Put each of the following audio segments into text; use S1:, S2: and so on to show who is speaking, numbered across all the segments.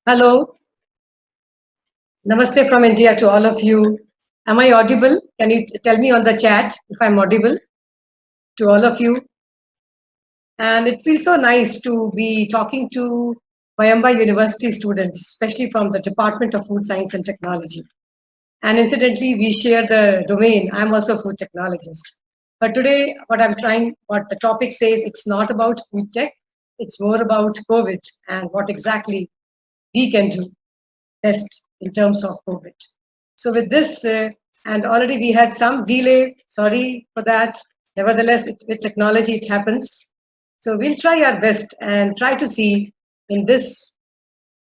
S1: Hello, Namaste from India to all of you. Am I audible? Can you tell me on the chat if I'm audible to all of you? And it feels so nice to be talking to Mayamba University students, especially from the Department of Food Science and Technology. And incidentally, we share the domain. I'm also a food technologist. But today, what the topic says, it's not about food tech. It's more about COVID and what exactly we can do best in terms of COVID. So with this, and already we had some delay, sorry for that. Nevertheless, with technology, it happens. So we'll try our best and try to see in this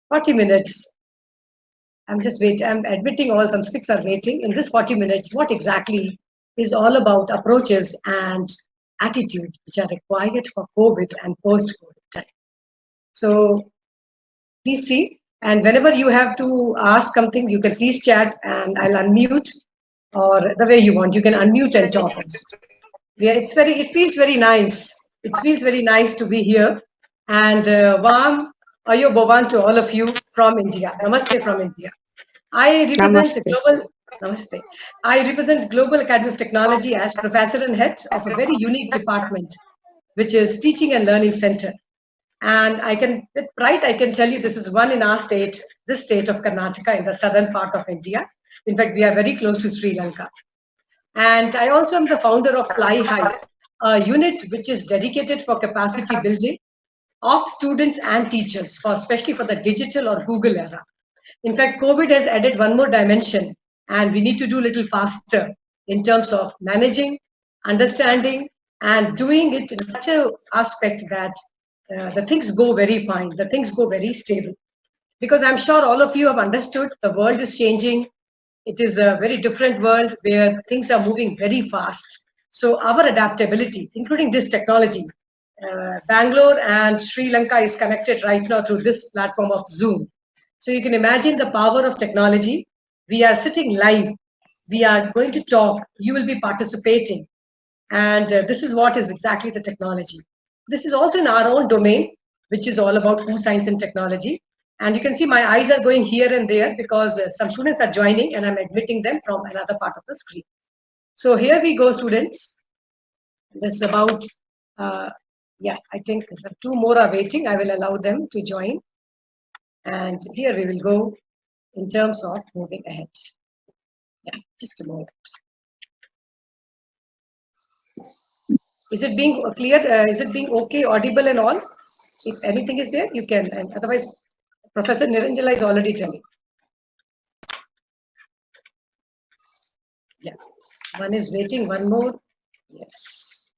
S1: 40 minutes, I'm admitting all some six are waiting. In this 40 minutes, what exactly is all about approaches and attitude which are required for COVID and post-COVID time. So please see. And whenever you have to ask something, you can please chat and I'll unmute or the way you want. You can unmute and talk. Yeah, it feels very nice. It feels very nice to be here. And Vam, Ayo Bovan to all of you from India. Namaste from India. I represent
S2: Namaste.
S1: global, namaste. I represent Global Academy of Technology as professor and head of a very unique department, which is Teaching and Learning Center. And with pride, I can tell you this is one in our state, this state of Karnataka in the southern part of India. In fact, we are very close to Sri Lanka. And I also am the founder of Fly High, a unit which is dedicated for capacity building of students and teachers, especially for the digital or Google era. In fact, COVID has added one more dimension, and we need to do a little faster in terms of managing, understanding, and doing it in such a aspect that the things go very fine, the things go very stable. Because I'm sure all of you have understood the world is changing. It is a very different world where things are moving very fast. So our adaptability, including this technology, Bangalore and Sri Lanka is connected right now through this platform of Zoom. So you can imagine the power of technology. We are sitting live. We are going to talk. You will be participating. And this is what is exactly the technology. This is also in our own domain, which is all about food science and technology. And you can see my eyes are going here and there because some students are joining and I'm admitting them from another part of the screen. So here we go, students. This is about, yeah, I think two more are waiting. I will allow them to join. And here we will go in terms of moving ahead. Yeah, just a moment. Is it being clear? Is it being okay, audible and all? If anything is there, you can. And otherwise, Professor Niranjala is already telling. Yeah. One is waiting, one more. Yes.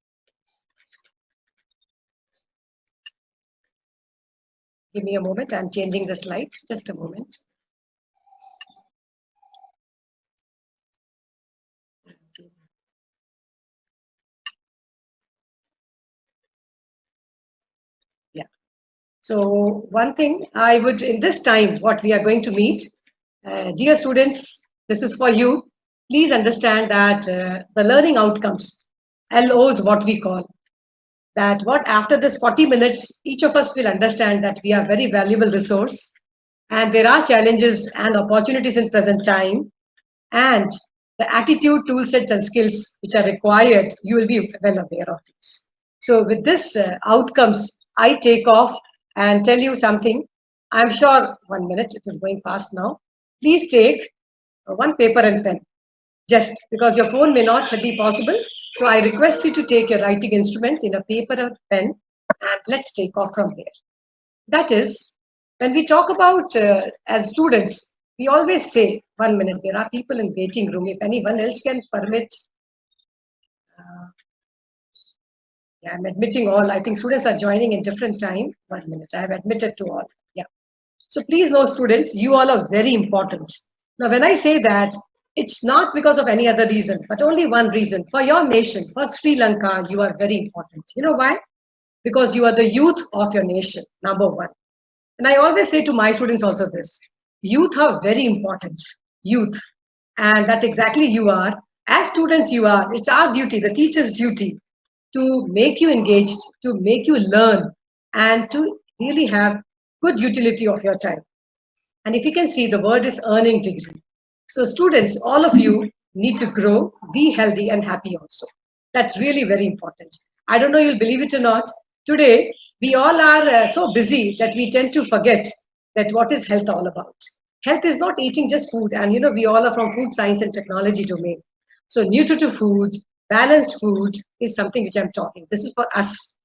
S1: Give me a moment. I'm changing the slide. Just a moment. Yeah. So one thing I would, in this time, what we are going to meet, dear students, this is for you. Please understand that the learning outcomes, LO is what we call, that what after this 40 minutes, each of us will understand that we are very valuable resource and there are challenges and opportunities in present time and the attitude, tool sets and skills which are required, you will be well aware of this. So with this outcomes, I take off and tell you something. I'm sure, 1 minute, it is going fast now. Please take one paper and pen, just because your phone may not be possible. So I request you to take your writing instruments in a paper or pen and let's take off from there. That is, when we talk about as students, we always say, 1 minute, there are people in waiting room. If anyone else can permit, yeah, I'm admitting all. I think students are joining in different time. 1 minute, I have admitted to all. Yeah. So please know students, you all are very important. Now, when I say that, it's not because of any other reason, but only one reason. For your nation, for Sri Lanka, you are very important. You know why? Because you are the youth of your nation, number one. And I always say to my students also this, youth are very important, youth. And that exactly you are. As students you are, it's our duty, the teacher's duty, to make you engaged, to make you learn, and to really have good utility of your time. And if you can see, the word is earning degree. So students, all of you need to grow, be healthy and happy also. That's really very important. I don't know, you'll believe it or not. Today, we all are so busy that we tend to forget that what is health all about. Health is not eating just food. And we all are from food science and technology domain. So nutritive food, balanced food is something which I'm talking. This is for us.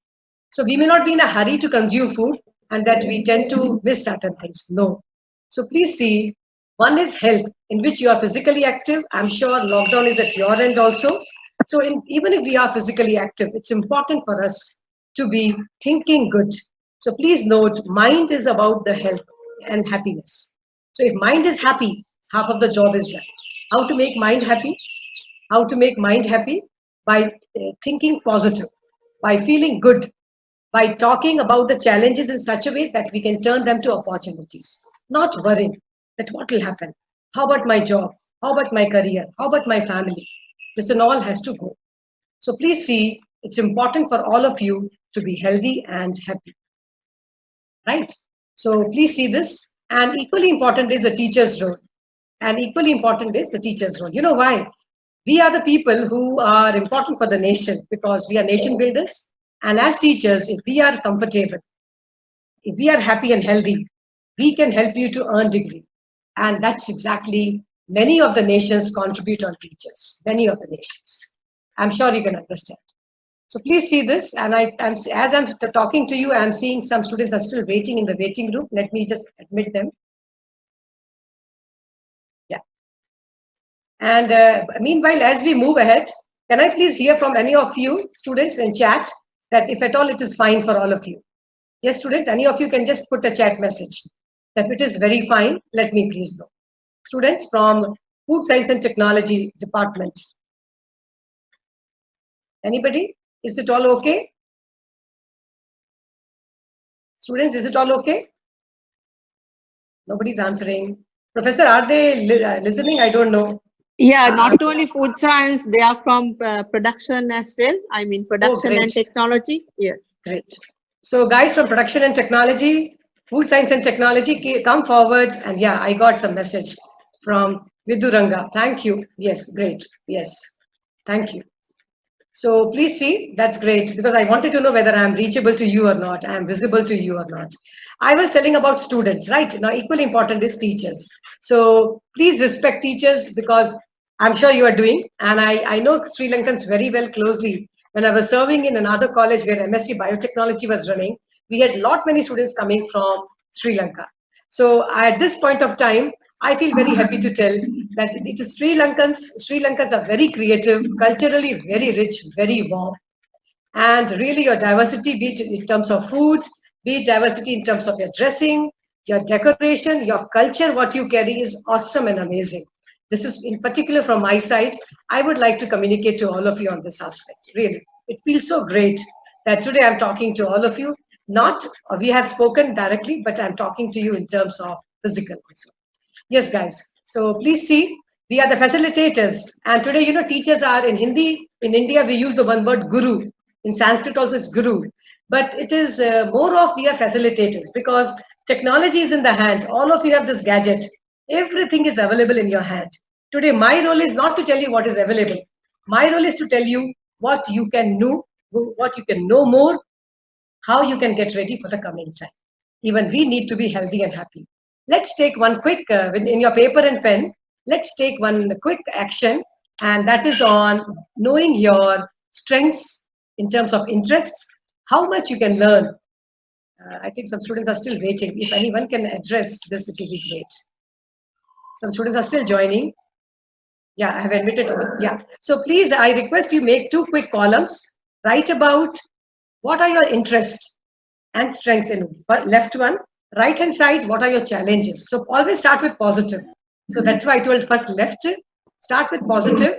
S1: So we may not be in a hurry to consume food and that we tend to miss certain things. No. So please see, one is health, in which you are physically active. I'm sure lockdown is at your end also. So even if we are physically active, it's important for us to be thinking good. So please note, mind is about the health and happiness. So if mind is happy, half of the job is done. How to make mind happy? How to make mind happy? By thinking positive, by feeling good, by talking about the challenges in such a way that we can turn them to opportunities, not worrying that what will happen. How about my job? How about my career? How about my family? This and all has to go. So please see, it's important for all of you to be healthy and happy, right? So please see this. And equally important is the teacher's role. And equally important is the teacher's role. You know why? We are the people who are important for the nation because we are nation builders. And as teachers, if we are comfortable, if we are happy and healthy, we can help you to earn degree. And that's exactly many of the nations contribute on teachers, many of the nations. I'm sure you can understand. So please see this. And as I'm talking to you, I'm seeing some students are still waiting in the waiting room. Let me just admit them. Yeah. And meanwhile, as we move ahead, can I please hear from any of you students in chat that if at all it is fine for all of you? Yes, students, any of you can just put a chat message. If it is very fine, let me please know. Students from Food Science and Technology Department. Anybody? Is it all okay? Students, is it all okay? Nobody's answering. Professor, are they listening? I don't know.
S2: Yeah, not only food science, they are from production as well. I mean, production and technology. Yes.
S1: Great. So guys from production and technology, food science and technology, come forward. And yeah, I got some message from Viduranga. Thank you. Yes, great. Yes, thank you. So please see, that's great because I wanted to know whether I'm reachable to you or not, I'm visible to you or not. I was telling about students, right? Now, equally important is teachers. So please respect teachers because I'm sure you are doing, and I know Sri Lankans very well closely. When I was serving in another college where MSc Biotechnology was running, we had lot many students coming from Sri Lanka. So at this point of time, I feel very happy to tell that it is Sri Lankans. Sri Lankans are very creative, culturally very rich, very warm, and really your diversity, be it in terms of food, be it diversity in terms of your dressing, your decoration, your culture, what you carry is awesome and amazing. This is in particular from my side. I would like to communicate to all of you on this aspect. Really, it feels so great that today I'm talking to all of you. Not we have spoken directly, but I'm talking to you in terms of physical also. Yes, guys. So please see, we are the facilitators. And today, teachers are in Hindi. In India, we use the one word guru. In Sanskrit also it's guru. But it is more of we are facilitators because technology is in the hand. All of you have this gadget. Everything is available in your hand. Today, my role is not to tell you what is available. My role is to tell you what you can know, what you can know more, how you can get ready for the coming time. Even we need to be healthy and happy. Let's take one quick, in your paper and pen, let's take one quick action, and that is on knowing your strengths in terms of interests, how much you can learn. I think some students are still waiting. If anyone can address this, it will be great. Some students are still joining. Yeah, I have admitted. Yeah. So please, I request you make two quick columns. Write about what are your interests and strengths in left one. Right hand side, what are your challenges? So always start with positive. So that's why I told first left, start with positive,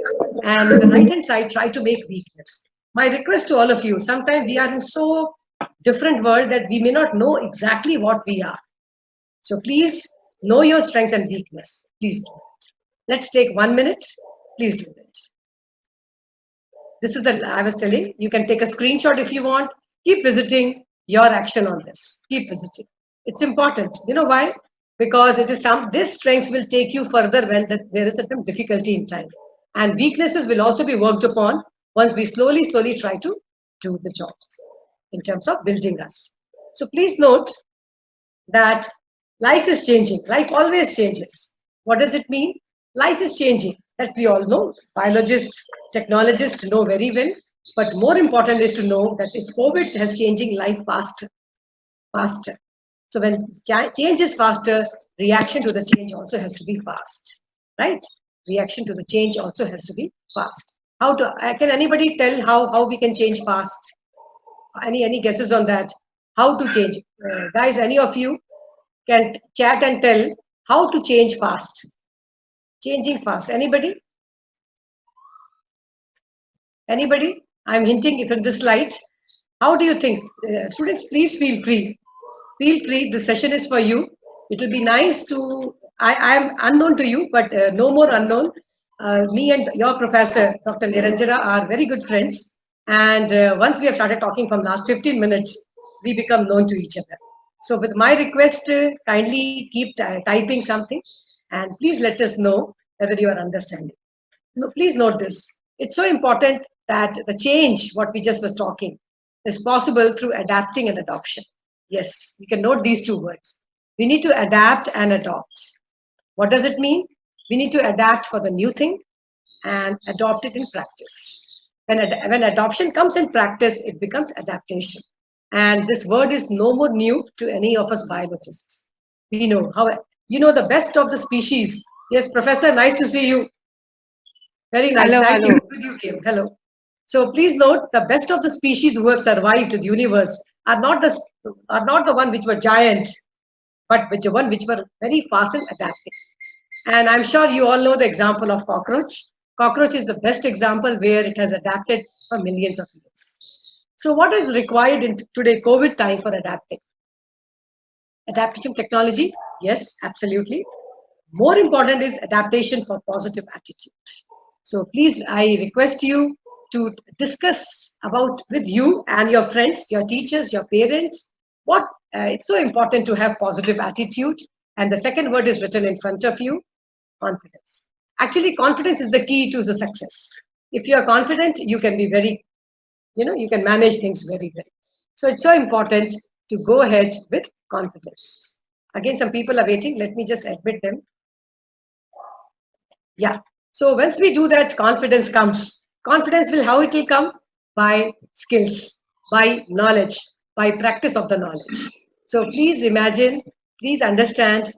S1: and the right hand side, try to make weakness. My request to all of you, sometimes we are in so different world that we may not know exactly what we are. So please know your strength and weakness. Please do it. Let's take 1 minute. Please do that. This is the, I was telling, you can take a screenshot if you want. Keep visiting your action on this. Keep visiting. It's important. You know why? because it is this strengths will take you further when there is some difficulty in time. And weaknesses will also be worked upon once we slowly try to do the jobs in terms of building us. So please note that life is changing. Life always changes. What does it mean? Life is changing. As we all know, biologists, technologists know very well. But more important is to know that this COVID has changing life faster. So when change is faster, reaction to the change also has to be fast, right? Reaction to the change also has to be fast. Can anybody tell how we can change fast? Any guesses on that? How to change? Guys, any of you can chat and tell how to change fast? Changing fast. Anybody? Anybody? I'm hinting from this slide. How do you think? Students, please feel free. Feel free. The session is for you. It will be nice to, I am unknown to you, but no more unknown. Me and your professor, Dr. Niranjana, are very good friends. And once we have started talking from last 15 minutes, we become known to each other. So with my request, kindly keep typing something and please let us know whether you are understanding. No, please note this. It's so important that the change, what we just was talking, is possible through adapting and adoption. Yes, you can note these two words. We need to adapt and adopt. What does it mean? We need to adapt for the new thing and adopt it in practice. When adoption comes in practice, it becomes adaptation. And this word is no more new to any of us biologists. We know how, the best of the species. Yes, Professor, nice to see you. Very nice.
S2: Hello,
S1: Thank
S2: hello.
S1: you. Good you came. Hello. So please note the best of the species who have survived the universe are not the one which were giant, but the one which were very fast in adapting. And I'm sure you all know the example of cockroach. Cockroach is the best example where it has adapted for millions of years. So what is required in today COVID time for adapting? Adaptation technology? Yes, absolutely. More important is adaptation for positive attitude. So please, I request you to discuss about with you and your friends, your teachers, your parents, what it's so important to have positive attitude. And the second word is written in front of you, confidence. Actually, confidence is the key to the success. If you are confident, you can be very, you can manage things very well. So it's so important to go ahead with confidence. Again, some people are waiting. Let me just admit them. Yeah. So once we do that, confidence comes. Confidence how it will come? By skills, by knowledge, by practice of the knowledge. So please imagine, please understand,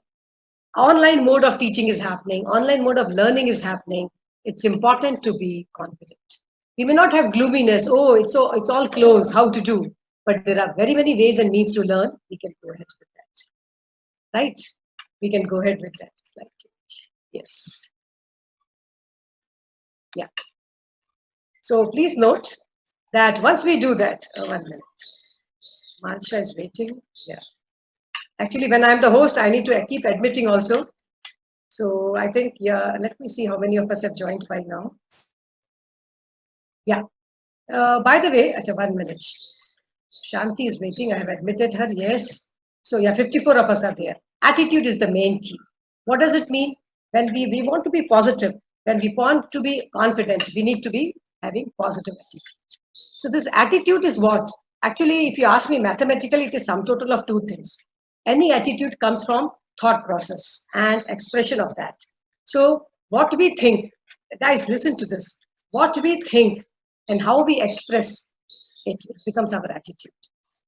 S1: online mode of teaching is happening, online mode of learning is happening. It's important to be confident. We may not have gloominess, oh, it's all closed, how to do? But there are very many ways and means to learn. We can go ahead with that. Right? We can go ahead with that. Yes. Yeah. So please note that once we do that, 1 minute. Mansha is waiting. Yeah. Actually, when I'm the host, I need to keep admitting also. So I think, yeah, let me see how many of us have joined by now. Yeah. By the way, 1 minute. Shanti is waiting. I have admitted her. Yes. So yeah, 54 of us are there. Attitude is the main key. What does it mean? When we want to be positive, when we want to be confident, we need to be having positive attitude. So this attitude is what? Actually, if you ask me mathematically, it is sum total of two things. Any attitude comes from thought process and expression of that. So what we think, guys, listen to this. What we think and how we express it becomes our attitude.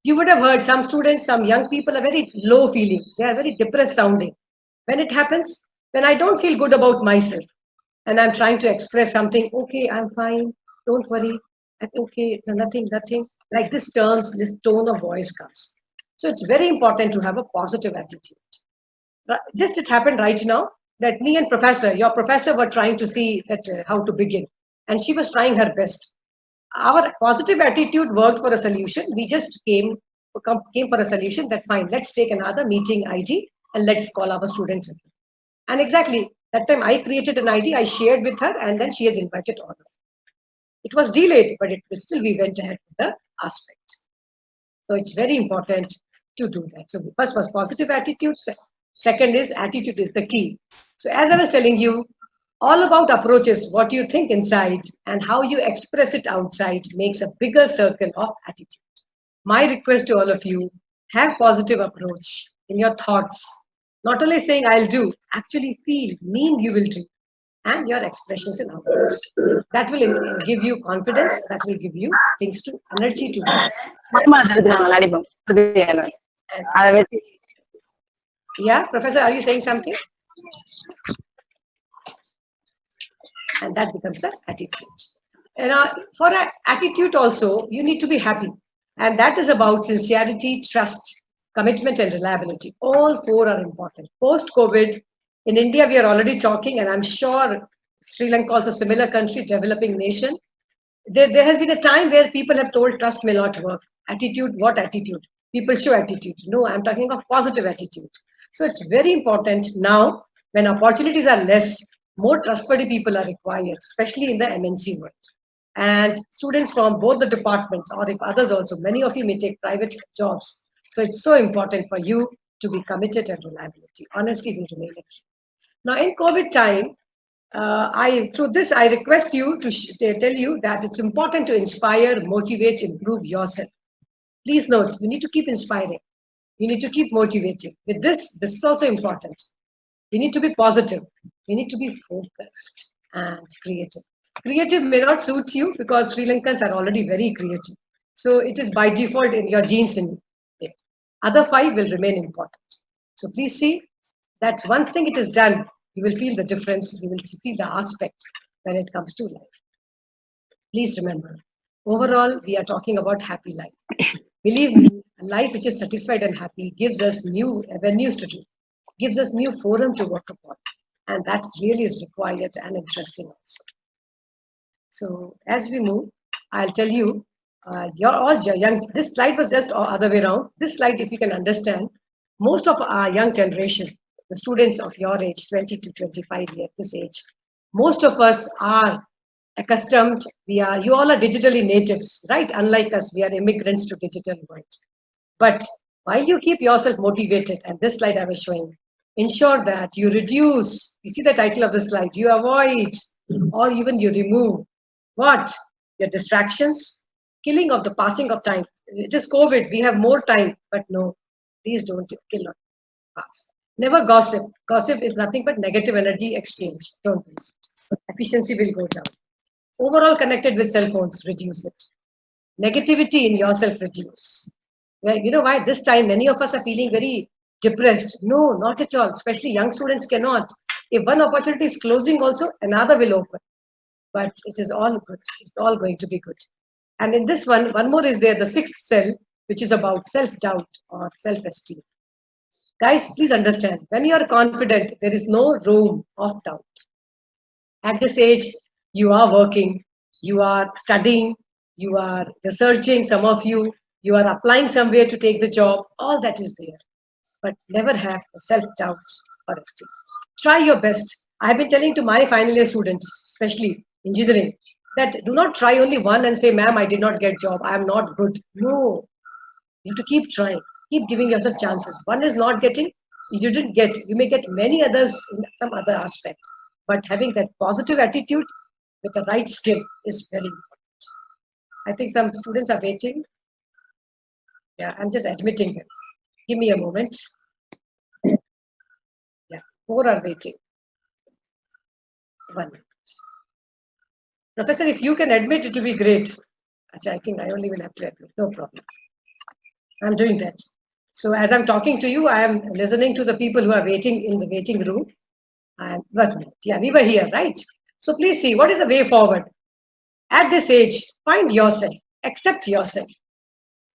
S1: You would have heard some students, some young people are very low feeling. They are very depressed sounding. When it happens, when I don't feel good about myself and I'm trying to express something, okay, I'm fine, don't worry, okay, nothing, like this tone of voice comes. So it's very important to have a positive attitude. Just it happened right now that me and your professor were trying to see that how to begin. And she was trying her best. Our positive attitude worked for a solution. We just came for a solution that fine, let's take another meeting ID and let's call our students in. And exactly that time I created an ID, I shared with her, and then she has invited all of us. It was delayed, but still we went ahead with the aspect. So it's very important to do that. So first was positive attitude. Second is attitude is the key. So as I was telling you, all about approaches, what you think inside and how you express it outside makes a bigger circle of attitude. My request to all of you, have positive approach in your thoughts. Not only saying I'll do, actually feel, mean you will do, and your expressions in outwards. That will give you confidence, that will give you things to energy to work. Yeah, Professor, are you saying something? And that becomes the attitude. And for an attitude also, you need to be happy. And that is about sincerity, trust, commitment, and reliability. All four are important. Post-COVID, in India, we are already talking, and I'm sure Sri Lanka also a similar country, developing nation. There has been a time where people have told trust may not work. Attitude, what attitude? People show attitude. No, I'm talking of positive attitude. So it's very important now when opportunities are less, more trustworthy people are required, especially in the MNC world. And students from both the departments, or if others also, many of you may take private jobs. So it's so important for you to be committed and reliability. Honesty will remain a key. Now in COVID time, through this, I request you to tell you that it's important to inspire, motivate, improve yourself. Please note, you need to keep inspiring. You need to keep motivating. With this is also important. You need to be positive. You need to be focused and creative. Creative may not suit you because Sri Lankans are already very creative. So it is by default in your genes in it. Other five will remain important. So please see that once thing it is done, you will feel the difference. You will see the aspect when it comes to life. Please remember, overall, we are talking about happy life. Believe me, a life which is satisfied and happy gives us new avenues to do, gives us new forum to work upon. And that really is required and interesting also. So as we move, I'll tell you, you're all young. This slide was just other way around. This slide, if you can understand, most of our young generation, the students of your age, 20 to 25 years, this age, most of us are accustomed. You all are digitally natives, right? Unlike us, we are immigrants to digital world. But while you keep yourself motivated, and this slide I was showing, ensure that you reduce, you see the title of the slide, you avoid or even you remove what? Your distractions, killing of the passing of time. It is COVID, we have more time, but no, please don't kill or pass. Never gossip. Gossip is nothing but negative energy exchange. Don't do it. Efficiency will go down. Overall connected with cell phones, reduce it. Negativity in yourself, reduce. Well, you know why this time many of us are feeling very depressed? No, not at all. Especially young students cannot. If one opportunity is closing also, another will open. But it is all good. It's all going to be good. And in this one more is there, the sixth cell, which is about self-doubt or self-esteem. Guys, please understand, when you are confident, there is no room of doubt. At this age, you are working, you are studying, you are researching, some of you are applying somewhere to take the job, all that is there. But never have self-doubt or esteem. Try your best. I have been telling to my final year students, especially engineering, that do not try only one and say, ma'am, I did not get job, I am not good. No, you have to keep trying, keep giving yourself chances. One is not getting, you didn't get, you may get many others in some other aspect. But having that positive attitude with the right skill is very important. I think some students are waiting. Yeah, I'm just admitting them. Give me a moment. Yeah, 4 are waiting. 1 minute. Professor, if you can admit, it will be great. I think I only will have to admit, no problem. I'm doing that. So as I'm talking to you, I am listening to the people who are waiting in the waiting room. Yeah, we were here, right? So please see, what is the way forward? At this age, find yourself, accept yourself,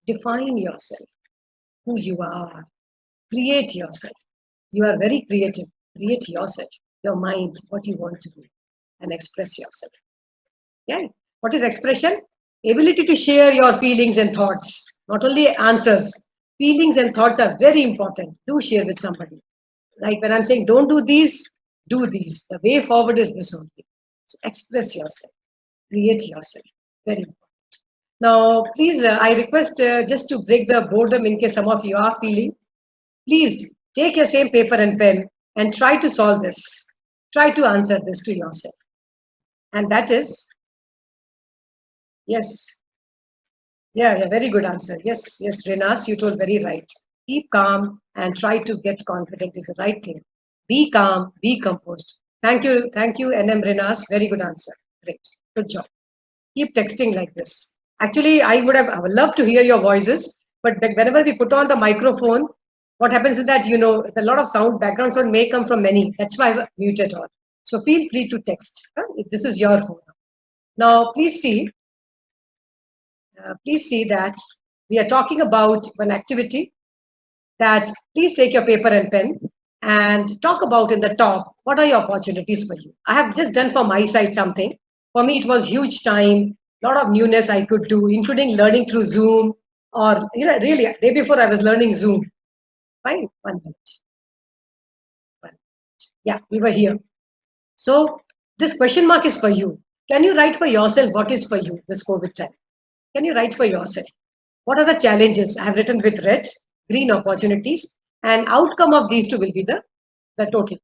S1: define yourself, who you are, create yourself. You are very creative. Create yourself, your mind, what you want to do, and express yourself. Yeah. What is expression? Ability to share your feelings and thoughts, not only answers. Feelings and thoughts are very important. Do share with somebody. Like when I'm saying, don't do these, do these. The way forward is this only. So express yourself, create yourself. Very important. Now, please, I request just to break the boredom in case some of you are feeling. Please take your same paper and pen and try to solve this. Try to answer this to yourself. And that is, yes. Yeah, very good answer. Yes, Renas, you told very right. Keep calm and try to get confident is the right thing. Be calm, be composed. Thank you, NM Renas. Very good answer. Great, good job. Keep texting like this. Actually, I would love to hear your voices, but whenever we put on the microphone, what happens is that, a lot of background sound may come from many. That's why I muted all. So feel free to text. If this is your phone. Now, please see that we are talking about one activity that please take your paper and pen and talk about in the top, what are your opportunities for you? I have just done for my side something. For me, it was huge time, lot of newness I could do, including learning through Zoom or, really, day before I was learning Zoom. Fine, 1 minute. Yeah, we were here. So this question mark is for you. Can you write for yourself what is for you this COVID time? Can you write for yourself? What are the challenges? I have written with red, green opportunities, and outcome of these two will be the total.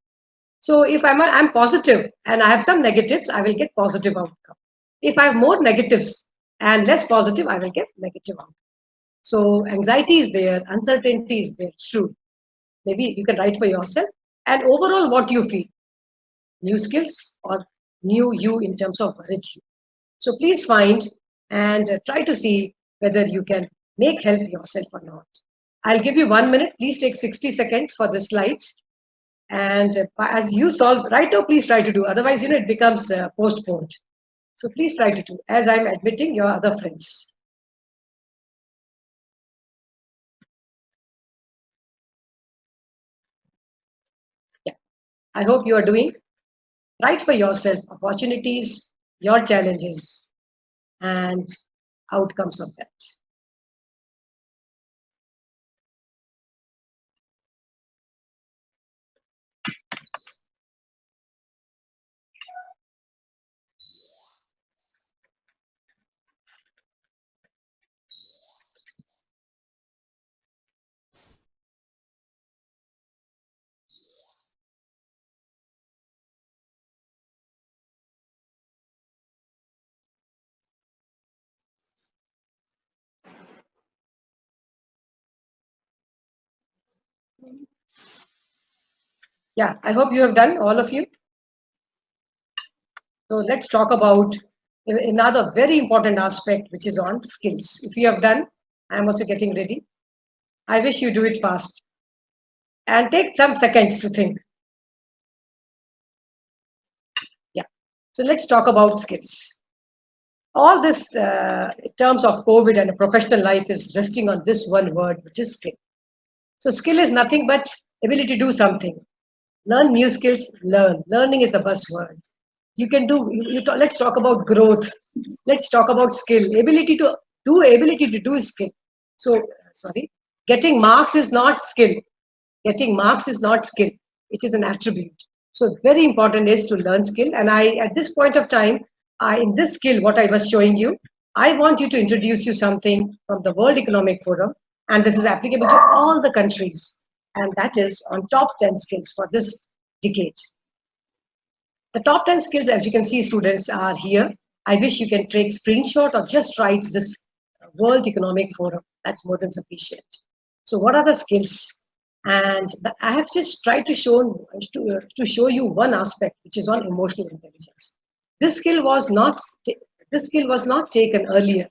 S1: So if I'm positive and I have some negatives, I will get positive outcome. If I have more negatives and less positive, I will get negative outcome. So anxiety is there, uncertainty is there, true. Maybe you can write for yourself. And overall, what you feel, new skills or new you in terms of courage. So please find and try to see whether you can make help yourself or not. I'll give you 1 minute. Please take 60 seconds for this slide. And as you solve, right now, please try to do. Otherwise, it becomes postponed. So please try to do, as I'm admitting your other friends. Yeah, I hope you are doing. Write for yourself opportunities, your challenges, and outcomes of that. Yeah, I hope you have done, all of you. So let's talk about another very important aspect, which is on skills. If you have done, I'm also getting ready. I wish you do it fast. And take some seconds to think. Yeah. So let's talk about skills. All this in terms of COVID and a professional life is resting on this one word, which is skill. So skill is nothing but ability to do something. Learn new skills, learn. Learning is the buzzword. You can do, let's talk about growth. Let's talk about skill. Ability to do is skill. So, sorry, getting marks is not skill. Getting marks is not skill. It is an attribute. So very important is to learn skill. And at this point of time, in this skill, what I was showing you, I want you to introduce you something from the World Economic Forum. And this is applicable to all the countries. And that is on top 10 skills for this decade. The top 10 skills, as you can see, students, are here. I wish you can take screenshot or just write this World Economic Forum. That's more than sufficient. So what are the skills? And I have just tried to show you one aspect, which is on emotional intelligence. This skill was not taken earlier.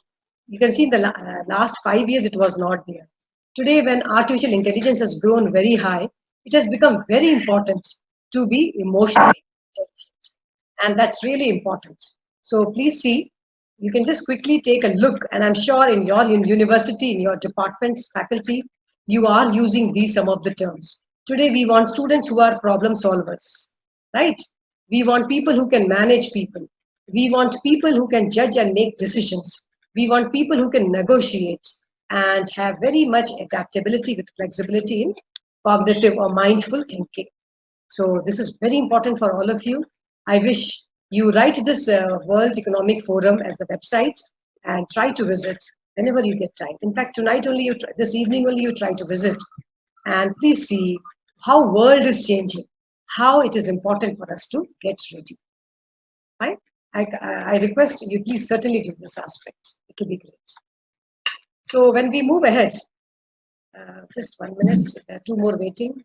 S1: You can see in the last 5 years, it was not there. Today, when artificial intelligence has grown very high, it has become very important to be emotionally intelligent. And that's really important. So please see, you can just quickly take a look, and I'm sure in your university, in your departments, faculty, you are using these some of the terms. Today, we want students who are problem solvers, right? We want people who can manage people. We want people who can judge and make decisions. We want people who can negotiate and have very much adaptability with flexibility in cognitive or mindful thinking. So this is very important for all of you. I wish you write this World Economic Forum as the website and try to visit whenever you get time. In fact, tonight only, this evening only, you try to visit. And please see how world is changing, how it is important for us to get ready. Right? I request you please certainly do this aspect. It will be great. So when we move ahead, just 1 minute, there are two more waiting.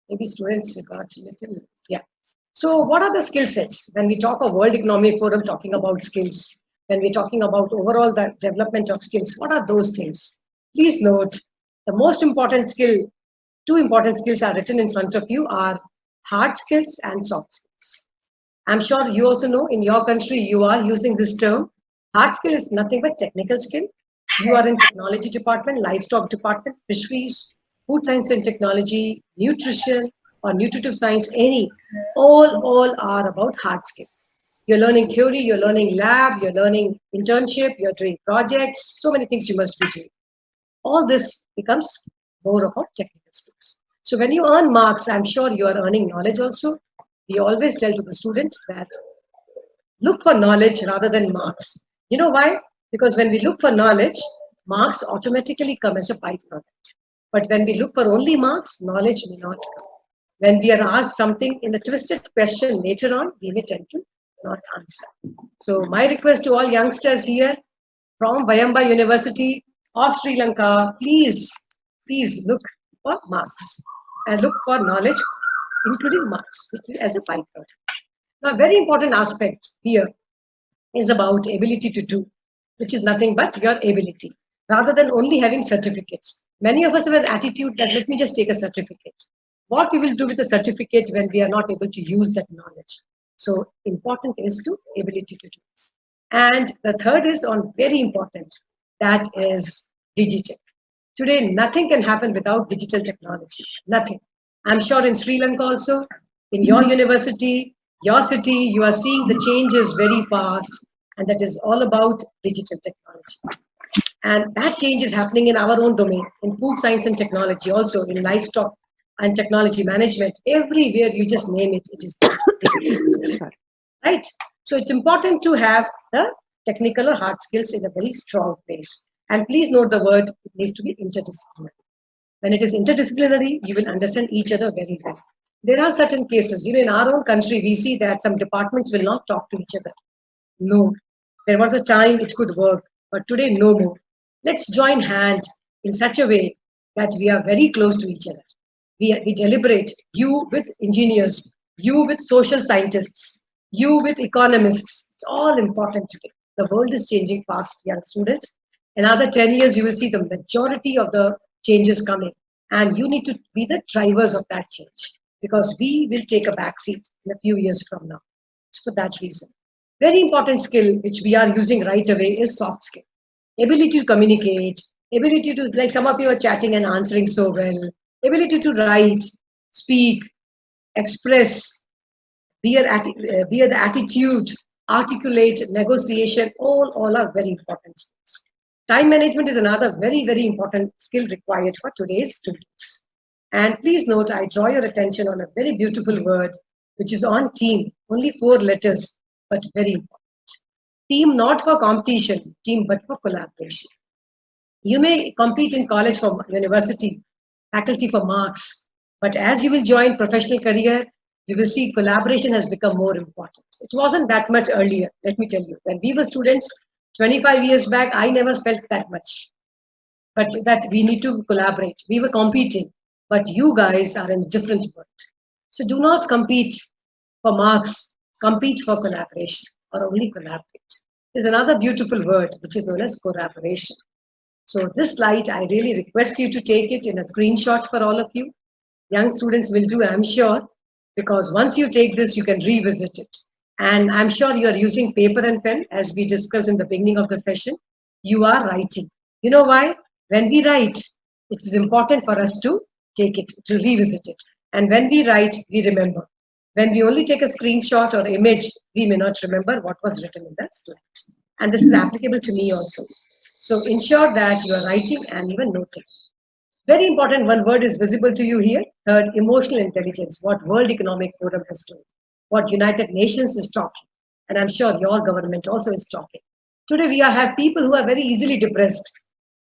S1: Maybe students got a little, yeah. So what are the skill sets? When we talk of World Economic Forum talking about skills, when we're talking about overall the development of skills, what are those things? Please note, the most important skill, two important skills are written in front of you are hard skills and soft skills. I'm sure you also know in your country you are using this term. Hard skill is nothing but technical skill. You are in technology department, livestock department, fisheries, food science and technology, nutrition or nutritive science, any, all are about hard skill. You're learning theory, you're learning lab, you're learning internship, you're doing projects, so many things you must be doing. All this becomes more of a technical skills. So when you earn marks, I'm sure you are earning knowledge also. We always tell to the students that look for knowledge rather than marks. You know why? Because when we look for knowledge, marks automatically come as a byproduct. But when we look for only marks, knowledge may not come. When we are asked something in a twisted question later on, we may tend to not answer. So my request to all youngsters here from Vayamba University of Sri Lanka, please look for marks and look for knowledge, including marks, which is as a byproduct. Now, a very important aspect here is about ability to do, which is nothing but your ability, rather than only having certificates. Many of us have an attitude that let me just take a certificate. What we will do with the certificate when we are not able to use that knowledge? So important is to ability to do. And the third is on very important, that is digital. Today, nothing can happen without digital technology, nothing. I'm sure in Sri Lanka also, in your university, your city, you are seeing the changes very fast, and that is all about digital technology. And that change is happening in our own domain, in food science and technology, also in livestock and technology management. Everywhere you just name it, it is digital. Right? So it's important to have the technical or hard skills in a very strong place. And please note the word, it needs to be interdisciplinary. When it is interdisciplinary, you will understand each other very well. There are certain cases, in our own country, we see that some departments will not talk to each other. No, there was a time it could work, but today no more. Let's join hands in such a way that we are very close to each other. We deliberate, you with engineers, you with social scientists, you with economists. It's all important today. The world is changing fast, young students. Another 10 years, you will see the majority of the changes coming. And you need to be the drivers of that change because we will take a back seat in a few years from now. It's for that reason. Very important skill which we are using right away is soft skill. Ability to communicate, ability to, like some of you are chatting and answering so well, ability to write, speak, express, be the attitude, articulate, negotiation, all are very important skills. Time management is another very, very important skill required for today's students. And please note, I draw your attention on a very beautiful word, which is on team, only 4 letters, but very important. Team not for competition, team but for collaboration. You may compete in college for university, faculty for marks, but as you will join professional career, you will see collaboration has become more important. It wasn't that much earlier, let me tell you. When we were students, 25 years back, I never felt that much. But that we need to collaborate. We were competing, but you guys are in a different world. So do not compete for marks, compete for collaboration or only collaborate. There's another beautiful word which is known as collaboration. So this slide, I really request you to take it in a screenshot for all of you. Young students will do, I'm sure, because once you take this, you can revisit it. And I'm sure you are using paper and pen, as we discussed in the beginning of the session. You are writing. You know why? When we write, it is important for us to take it, to revisit it. And when we write, we remember. When we only take a screenshot or image, we may not remember what was written in that slide. And this is applicable to me also. So ensure that you are writing and even noting. Very important, one word is visible to you here. Third, emotional intelligence, what World Economic Forum has told, what United Nations is talking. And I'm sure your government also is talking. Today we have people who are very easily depressed.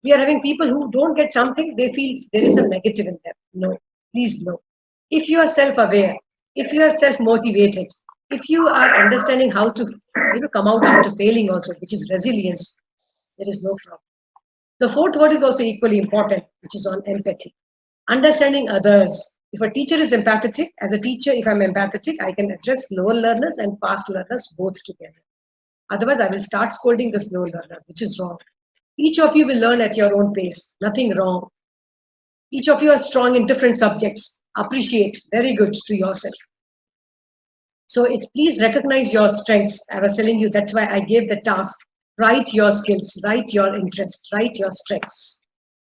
S1: We are having people who don't get something, they feel there is some negative in them. No, please no. If you are self-aware, if you are self-motivated, if you are understanding how to come out after failing also, which is resilience, there is no problem. The fourth word is also equally important, which is on empathy. Understanding others. If a teacher is empathetic, as a teacher, if I'm empathetic, I can address slower learners and fast learners both together. Otherwise, I will start scolding the slow learner, which is wrong. Each of you will learn at your own pace. Nothing wrong. Each of you are strong in different subjects. Appreciate. Very good to yourself. So please recognize your strengths. I was telling you, that's why I gave the task. Write your skills, write your interests, write your strengths.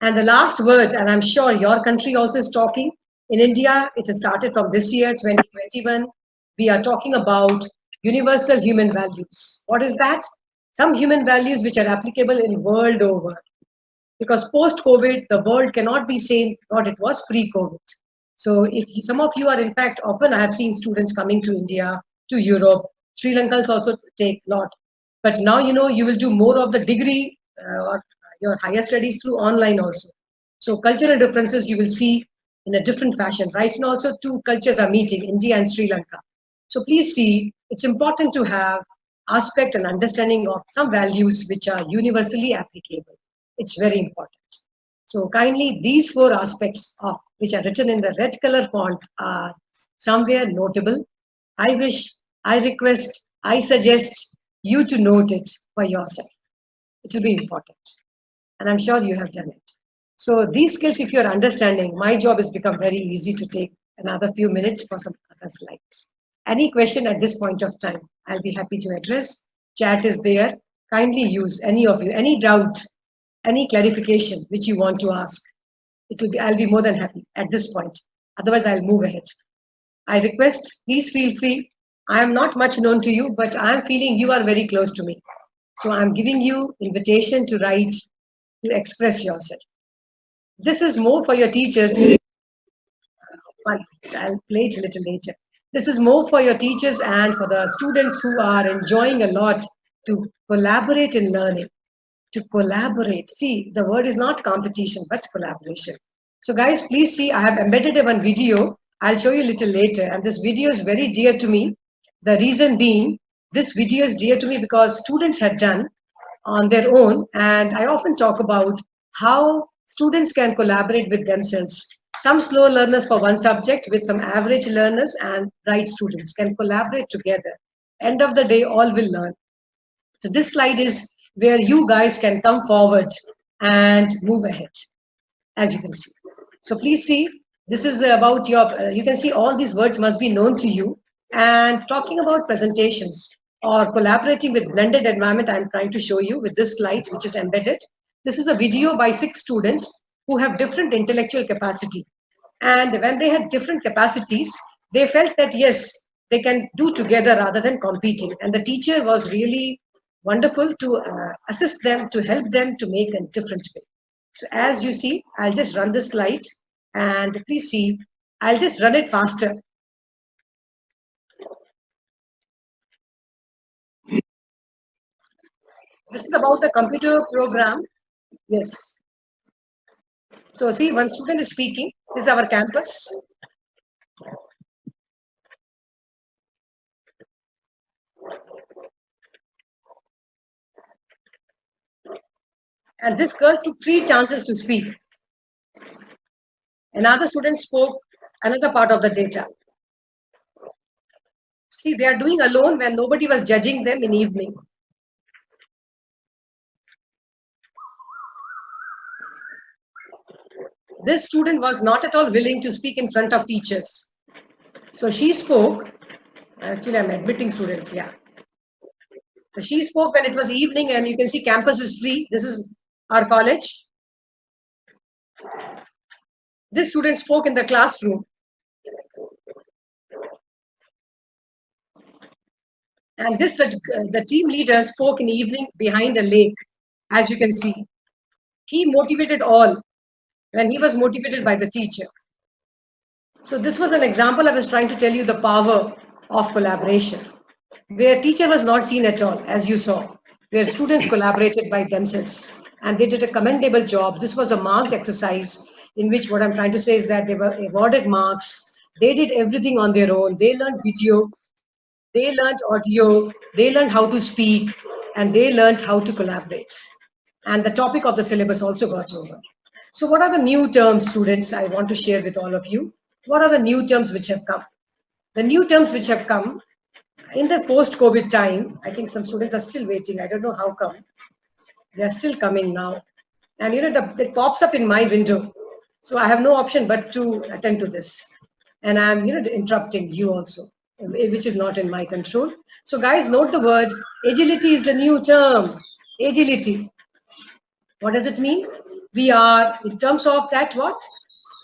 S1: And the last word, and I'm sure your country also is talking. In India, it has started from this year, 2021. We are talking about universal human values. What is that? Some human values which are applicable in world over. Because post-COVID, the world cannot be same what it was pre-COVID. So if some of you are, in fact, often I have seen students coming to India, to Europe, Sri Lankans also take a lot. But now, you will do more of the degree or your higher studies through online also. So cultural differences you will see in a different fashion. Right now also two cultures are meeting, India and Sri Lanka. So please see, it's important to have aspect and understanding of some values which are universally applicable. It's very important. So kindly, these four aspects of which are written in the red color font are somewhere notable. I wish, I request, I suggest you to note it for yourself. It will be important. And I'm sure you have done it. So these skills, if you're understanding, my job has become very easy to take another few minutes for some other slides. Any question at this point of time, I'll be happy to address. Chat is there. Kindly use any of you, any doubt, any clarification which you want to ask. I'll be more than happy at this point. Otherwise, I'll move ahead. I request, please feel free. I am not much known to you, but I am feeling you are very close to me. So I'm giving you invitation to write, to express yourself. This is more for your teachers. I'll play it a little later. This is more for your teachers and for the students who are enjoying a lot to collaborate in learning. To collaborate. See, the word is not competition, but collaboration. So guys, please see, I have embedded one video. I'll show you a little later. And this video is very dear to me. The reason being, this video is dear to me because students had done on their own. And I often talk about how students can collaborate with themselves. Some slow learners for one subject with some average learners and bright students can collaborate together. End of the day, all will learn. So this slide is where you guys can come forward and move ahead, as you can see. So please see, this is about your, you can see all these words must be known to you. And talking about presentations or collaborating with blended environment, I'm trying to show you with this slide, which is embedded. This is a video by 6 students who have different intellectual capacity. And when they had different capacities, they felt that, yes, they can do together rather than competing. And the teacher was really wonderful to assist them, to help them to make a different way. So as you see, I'll just run this slide and please see, I'll just run it faster. This is about the computer program. Yes. So see, one student is speaking. This is our campus. And this girl took 3 chances to speak. Another student spoke another part of the data. See, they are doing alone when nobody was judging them in evening. This student was not at all willing to speak in front of teachers. So she spoke. Actually, I'm admitting students, yeah. She spoke when it was evening and you can see campus is free. This is our college. This student spoke in the classroom. And this, the team leader spoke in the evening behind a lake, as you can see. He motivated all when he was motivated by the teacher. So this was an example I was trying to tell you the power of collaboration, where teacher was not seen at all, as you saw, where students collaborated by themselves. and they did a commendable job. This was a marked exercise in which what I'm trying to say is that they were awarded marks. They did everything on their own. They learned video, they learned audio, they learned how to speak, and they learned how to collaborate. And the topic of the syllabus also got over. So what are the new terms, students, I want to share with all of you? What are the new terms which have come? The new terms which have come in the post-COVID time, I think some students are still waiting. I don't know how come. They are still coming now. And it pops up in my window. So I have no option but to attend to this. And I'm, interrupting you also, which is not in my control. So guys, note the word agility is the new term. Agility. What does it mean? We are, in terms of that, what?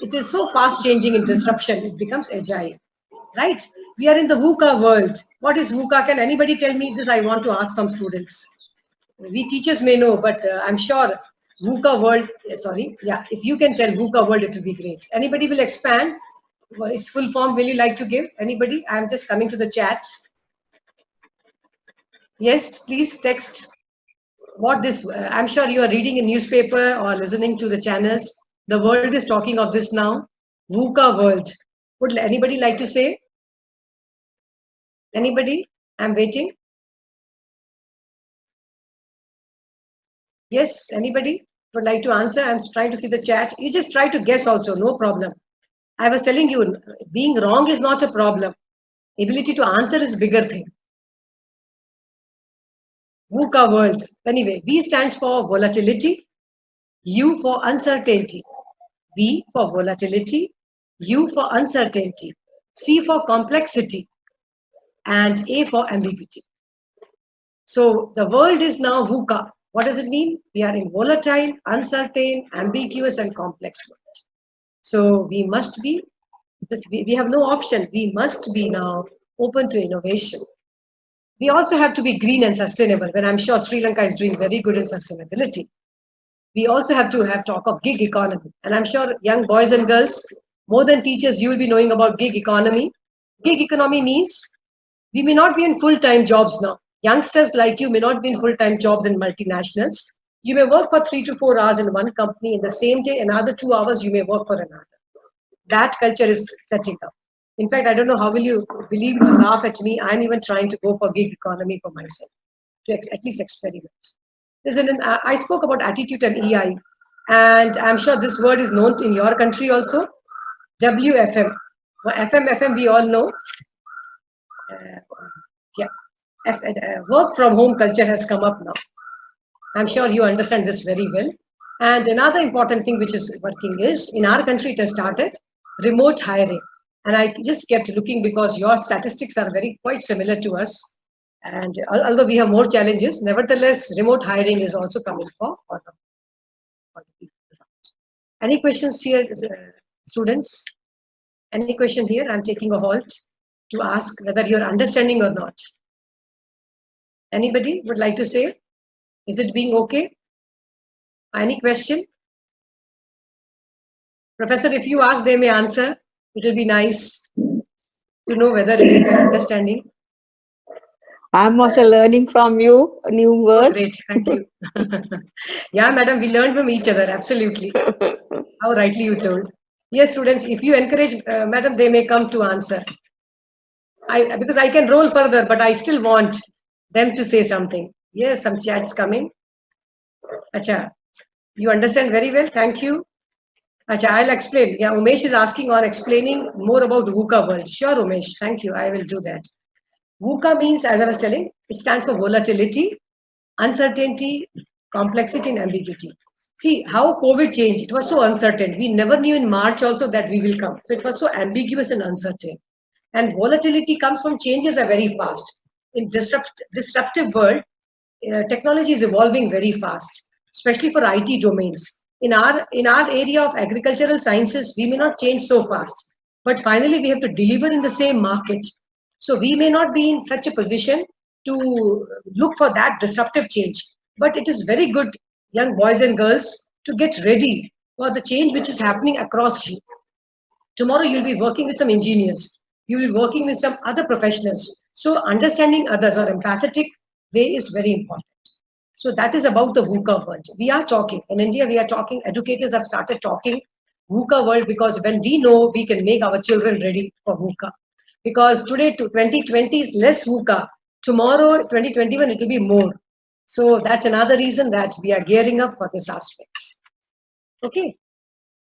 S1: It is so fast changing in disruption, it becomes agile, right? We are in the VUCA world. What is VUCA? Can anybody tell me this? I want to ask from students. We teachers may know, but I'm sure VUCA world, if you can tell VUCA world, it will be great. Anybody will expand? Well, its full form, will you like to give? Anybody? I'm just coming to the chat. Yes, please text what this, I'm sure you are reading a newspaper or listening to the channels. The world is talking of this now. VUCA world. Would anybody like to say? Anybody? I'm waiting. Yes, anybody would like to answer? I'm trying to see the chat. You just try to guess also, no problem. I was telling you, being wrong is not a problem. Ability to answer is bigger thing. VUCA world. Anyway, V stands for volatility, U for uncertainty, V for volatility, U for uncertainty, C for complexity, and A for ambiguity. So the world is now VUCA. What does it mean? We are in volatile, uncertain, ambiguous, and complex world. So we must be, we have no option. We must be now open to innovation. We also have to be green and sustainable, when I'm sure Sri Lanka is doing very good in sustainability. We also have to have talk of gig economy. And I'm sure young boys and girls, more than teachers, you will be knowing about gig economy. Gig economy means we may not be in full-time jobs now. Youngsters like you may not be in full-time jobs in multinationals. You may work for 3 to 4 hours in one company. In the same day, another 2 hours, you may work for another. That culture is setting up. In fact, I don't know how will you believe or laugh at me. I'm even trying to go for gig economy for myself, to at least experiment. I spoke about attitude and EI, and I'm sure this word is known in your country also. WFM. Well, FM, we all know. Work from home culture has come up now. I'm sure you understand this very well. And another important thing which is working is, in our country, it has started remote hiring. And I just kept looking because your statistics are quite similar to us. And although we have more challenges, nevertheless, remote hiring is also coming for all of the people. Any questions here, students? Any question here? I'm taking a halt to ask whether you're understanding or not. Anybody would like to say? Is it being okay? Any question? Professor, if you ask, they may answer. It will be nice to know whether it is understanding.
S2: I'm also learning from you new words.
S1: Oh, great, thank you. Yeah, madam, we learn from each other, absolutely. How rightly you told. Yes, students, if you encourage, madam, they may come to answer. Because I can roll further, but I still want them to say something. Yes, some chats coming. Acha, you understand very well, thank you. Acha, I'll explain. Yeah, Umesh is asking or explaining more about VUCA world. Sure, Umesh, thank you, I will do that. VUCA means, as I was telling, it stands for volatility, uncertainty, complexity, and ambiguity. See how COVID changed. It was so uncertain. We never knew in March also that we will come. So it was so ambiguous and uncertain. And volatility comes from changes are very fast. In disruptive world, technology is evolving very fast, especially for IT domains. In our area of agricultural sciences, we may not change so fast, but finally we have to deliver in the same market. So we may not be in such a position to look for that disruptive change, but it is very good, young boys and girls, to get ready for the change which is happening across you. Tomorrow you'll be working with some engineers, you'll be working with some other professionals. So understanding others or empathetic way is very important. So that is about the VUCA world. We are talking, in India, we are talking, educators have started talking VUCA world because when we know we can make our children ready for VUCA. Because today, 2020 is less VUCA. Tomorrow, 2021, it will be more. So that's another reason that we are gearing up for this aspect. Okay,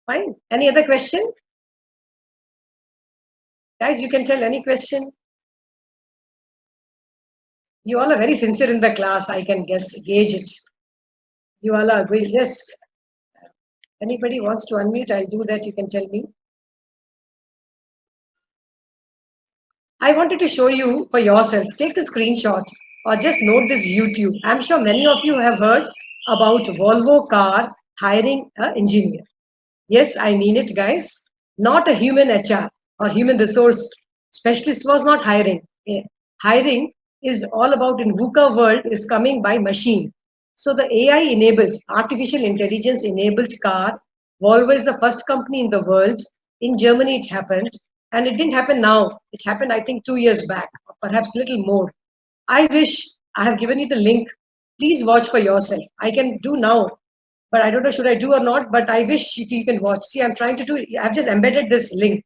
S1: fine. Any other question? Guys, you can tell any question. You all are very sincere in the class. I can gauge it. You all are agreed. Yes. Anybody wants to unmute, I'll do that. You can tell me. I wanted to show you for yourself. Take the screenshot or just note this YouTube. I'm sure many of you have heard about Volvo car hiring an engineer. Yes, I mean it, guys. Not a human HR or human resource specialist was not hiring. Hiring is all about in VUCA world is coming by machine. So the AI enabled, artificial intelligence enabled car, Volvo is the first company in the world. In Germany it happened. And it didn't happen now. It happened, I think, 2 years back, or perhaps a little more. I wish I have given you the link. Please watch for yourself. I can do now, but I don't know should I do or not. But I wish if you can watch. See, I'm trying to do. I've just embedded this link.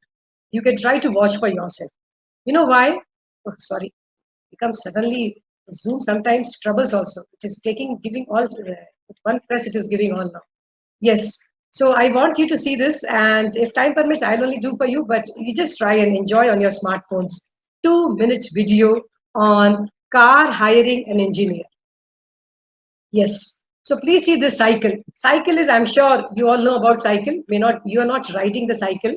S1: You can try to watch for yourself. You know why? Oh, sorry. Becomes suddenly Zoom sometimes troubles also. It is giving all with one press. It is giving all now. Yes. So I want you to see this, and if time permits, I'll only do for you, but you just try and enjoy on your smartphones. 2 minute video on car hiring an engineer. Yes. So please see this cycle. Cycle is, I'm sure you all know about cycle. You are not riding the cycle.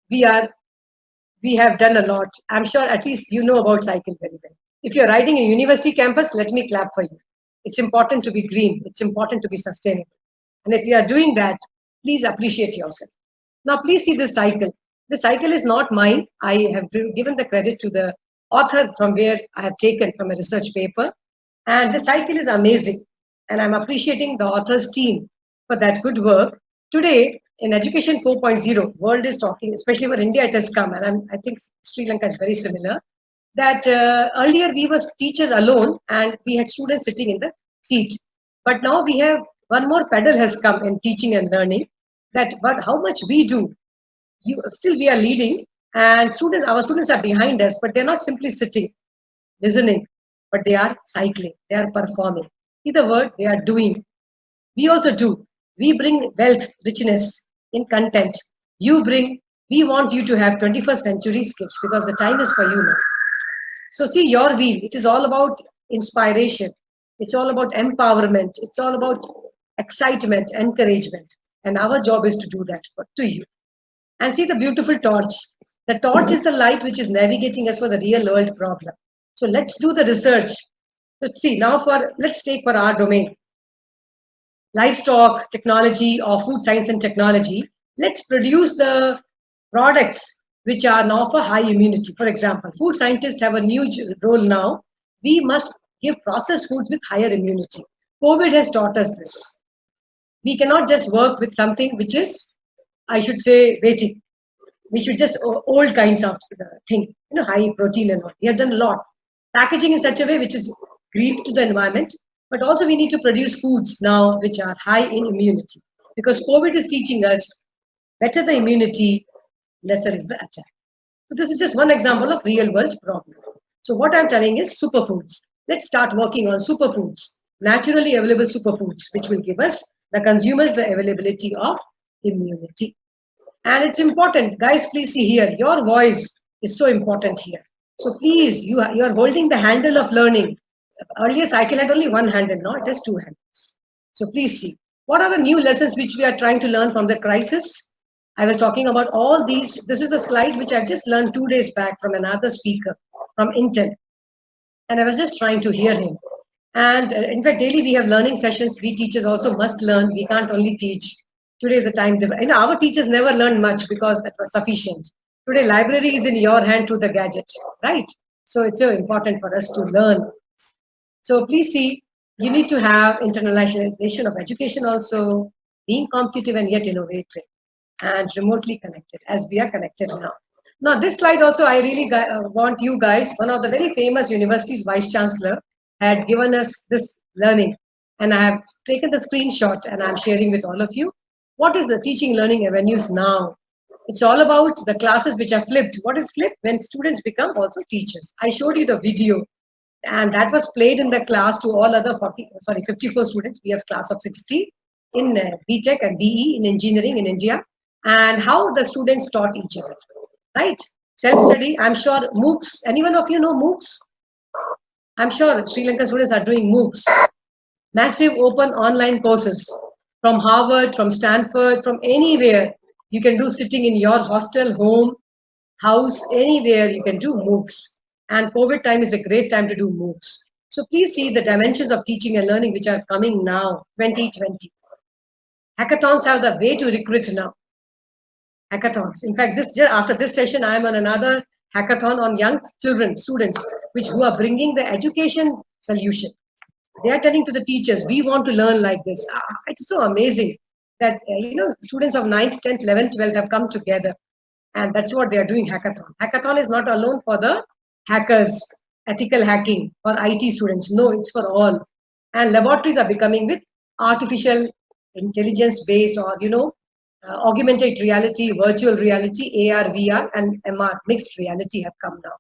S1: We have done a lot. I'm sure at least you know about cycle very well. If you're riding a university campus, let me clap for you. It's important to be green. It's important to be sustainable. And if you are doing that, please appreciate yourself. Now, please see this cycle. The cycle is not mine. I have given the credit to the author from where I have taken from a research paper. And the cycle is amazing. And I'm appreciating the author's team for that good work. Today, in Education 4.0, world is talking, especially for India, it has come. And I think Sri Lanka is very similar. That earlier we were teachers alone and we had students sitting in the seat. But now we have one more pedal has come in teaching and learning. But how much we do, still we are leading, and our students are behind us, but they're not simply sitting, listening, but they are cycling, they are performing. See the word, they are doing. We also do. We bring wealth, richness in content. We want you to have 21st century skills because the time is for you now. So see your wheel, it is all about inspiration. It's all about empowerment. It's all about excitement, encouragement. And our job is to do that to you. And see the beautiful torch. The torch is the light which is navigating us for the real world problem. So let's do the research. So see now let's take for our domain. Livestock technology or food science and technology. Let's produce the products which are now for high immunity. For example, food scientists have a huge role now. We must give processed foods with higher immunity. COVID has taught us this. We cannot just work with something which is, I should say, waiting. We should just old kinds of thing, high protein and all. We have done a lot. Packaging in such a way which is green to the environment, but also we need to produce foods now which are high in immunity. Because COVID is teaching us better the immunity, lesser is the attack. So this is just one example of real world problem. So what I'm telling is superfoods. Let's start working on superfoods, naturally available superfoods, which will give us, the consumers, the availability of immunity. And it's important, guys, please see here, your voice is so important here. So please, you are holding the handle of learning. Earlier cycle had only one handle, now it has two handles. So please see, what are the new lessons which we are trying to learn from the crisis? I was talking about all these. This is a slide which I've just learned 2 days back from another speaker from Intel. And I was just trying to hear him. And in fact, daily we have learning sessions. We teachers also must learn. We can't only teach. Today is the time. Our teachers never learned much because that was sufficient. Today, library is in your hand through the gadget, right? So it's so important for us to learn. So please see, you need to have internationalization of education also, being competitive and yet innovative, and remotely connected as we are connected now. Now this slide also I really want you guys, one of the very famous universities vice chancellor had given us this learning. and I have taken the screenshot and I'm sharing with all of you. What is the teaching learning avenues now? It's all about the classes which are flipped. What is flipped? When students become also teachers. I showed you the video, and that was played in the class to all other 54 students. We have class of 60 in BTech and BE in engineering in India, and how the students taught each other, right? Self-study, I'm sure MOOCs, anyone of you know MOOCs? I'm sure Sri Lanka students are doing MOOCs, massive open online courses from Harvard, from Stanford, from anywhere. You can do sitting in your hostel, home, house, anywhere you can do MOOCs. And COVID time is a great time to do MOOCs. So please see the dimensions of teaching and learning which are coming now, 2020. Hackathons have the way to recruit now. Hackathons. In fact, after this session, I am on another hackathon on young children, students, who are bringing the education solution. They are telling to the teachers, we want to learn like this. It's so amazing that, students of 9th, 10th, 11th, 12th have come together. And that's what they are doing, hackathon. Hackathon is not alone for the hackers, ethical hacking, for IT students. No, it's for all. And laboratories are becoming with artificial intelligence-based or, augmented reality, virtual reality, AR, VR, and MR, mixed reality have come now.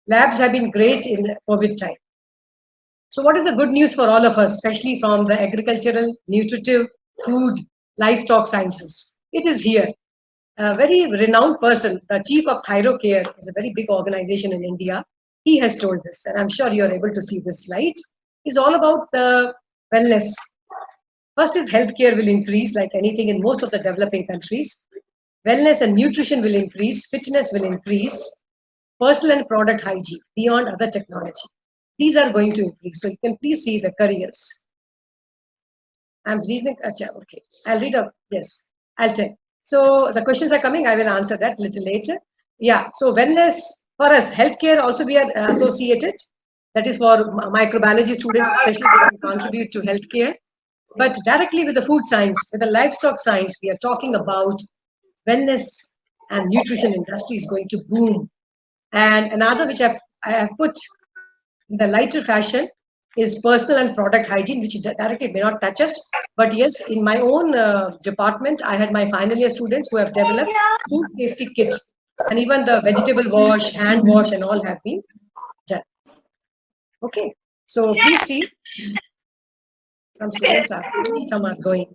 S1: Labs have been great in COVID time. So what is the good news for all of us, especially from the agricultural, nutritive, food, livestock sciences? It is here. A very renowned person, the chief of ThyroCare, is a very big organization in India. He has told this, and I'm sure you're able to see this slide. It's all about the wellness. First is healthcare will increase like anything in most of the developing countries. Wellness and nutrition will increase, fitness will increase, personal and product hygiene beyond other technology. These are going to increase. So you can please see the careers. I'm reading, okay, I'll read up, yes, I'll tell. So the questions are coming, I will answer that a little later. Yeah, so wellness, for us, healthcare also we are associated. That is for microbiology students, especially they can contribute to healthcare. But directly with the food science, with the livestock science, we are talking about wellness and nutrition industry is going to boom. And another which I have put in the lighter fashion is personal and product hygiene, which directly may not touch us. But yes, in my own department, I had my final year students who have developed food safety kit. And even the vegetable wash, hand wash, and all have been done. Okay, so please see. Some students are, some are going.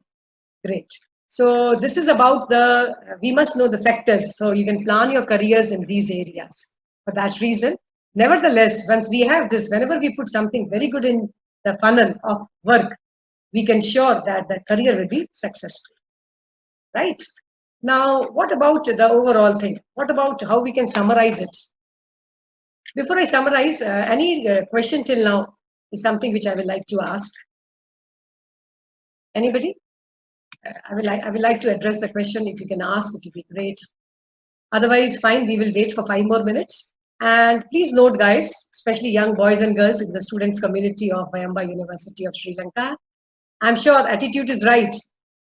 S1: Great. So this is about we must know the sectors. So you can plan your careers in these areas. For that reason, nevertheless, once we have this, whenever we put something very good in the funnel of work, we can ensure that the career will be successful. Right? Now, what about the overall thing? What about how we can summarize it? Before I summarize, any question till now is something which I would like to ask. Anybody? I would like to address the question. If you can ask, it would be great. Otherwise, fine, we will wait for 5 more minutes. And please note, guys, especially young boys and girls in the students community of Vayamba University of Sri Lanka, I'm sure attitude is right.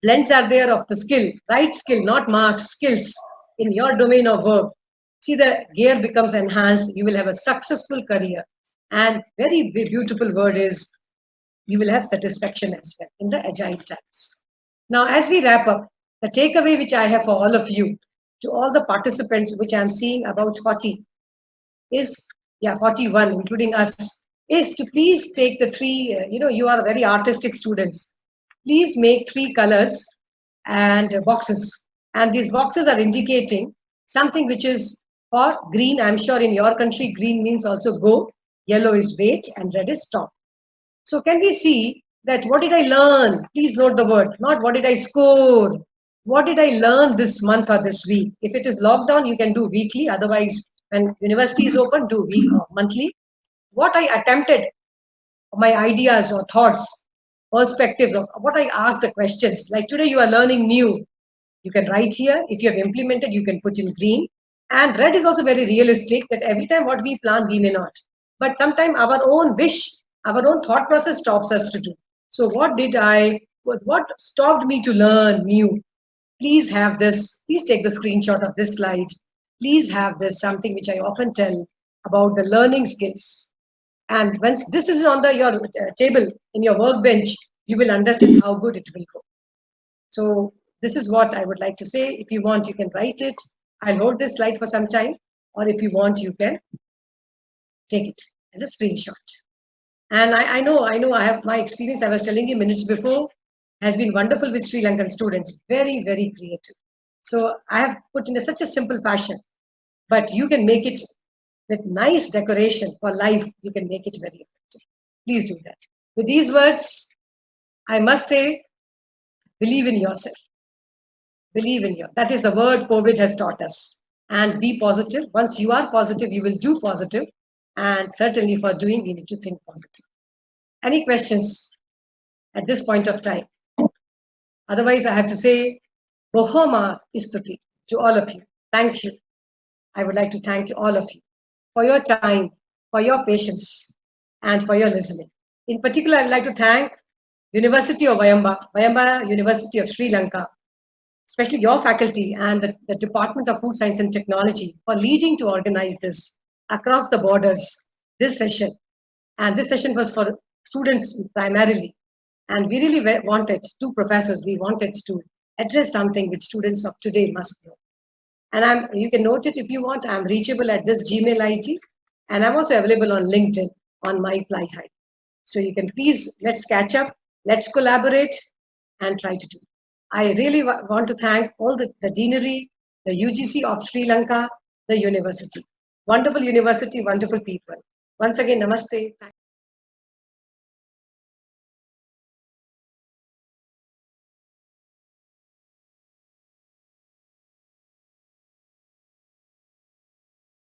S1: Blends are there of the skill, right skill, not marks, skills in your domain of work. See, the gear becomes enhanced. You will have a successful career. And very beautiful word is you will have satisfaction as well in the agile times. Now, as we wrap up, the takeaway which I have for all of you, to all the participants, which I'm seeing about 40, is, 41, including us, is to please take the 3, you are very artistic students. Please make 3 colors and boxes. And these boxes are indicating something which is for green. I'm sure in your country, green means also go, yellow is wait, and red is stop. So can we see that what did I learn? Please note the word, not what did I score. What did I learn this month or this week? If it is lockdown, you can do weekly. Otherwise, when university is open, do week or monthly. What I attempted, my ideas or thoughts, perspectives, or what I asked the questions. Like today, you are learning new. You can write here. If you have implemented, you can put in green. And red is also very realistic that every time what we plan, we may not. But sometimes our own wish, our own thought process stops us to do. So what stopped me to learn new? Please have this. Please take the screenshot of this slide. Please have this, something which I often tell about the learning skills. And once this is on your table, in your workbench, you will understand how good it will go. So this is what I would like to say. If you want, you can write it. I'll hold this slide for some time, or if you want, you can take it as a screenshot. And I know I have my experience, I was telling you minutes before, has been wonderful with Sri Lankan students, very, very creative. So I have put in such a simple fashion, but you can make it with nice decoration for life. You can make it very effective. Please do that. With these words, I must say, believe in yourself. Believe in you. That is the word COVID has taught us. And be positive. Once you are positive, you will do positive. And certainly for doing, we need to think positive. Any questions at this point of time? Otherwise, I have to say, Bohoma Istuti to all of you. Thank you. I would like to thank all of you for your time, for your patience, and for your listening. In particular, I would like to thank University of Wayamba University of Sri Lanka, especially your faculty and the Department of Food Science and Technology for leading to organize this across the borders, this session. And this session was for students primarily. And we really wanted, two professors, we wanted to address something which students of today must know. And you can note it if you want. I'm reachable at this Gmail ID. And I'm also available on LinkedIn on my Fly High. So you can please, let's catch up, let's collaborate and try to do. I really want to thank all the deanery, the UGC of Sri Lanka, the university. Wonderful university, wonderful people. Once again, namaste.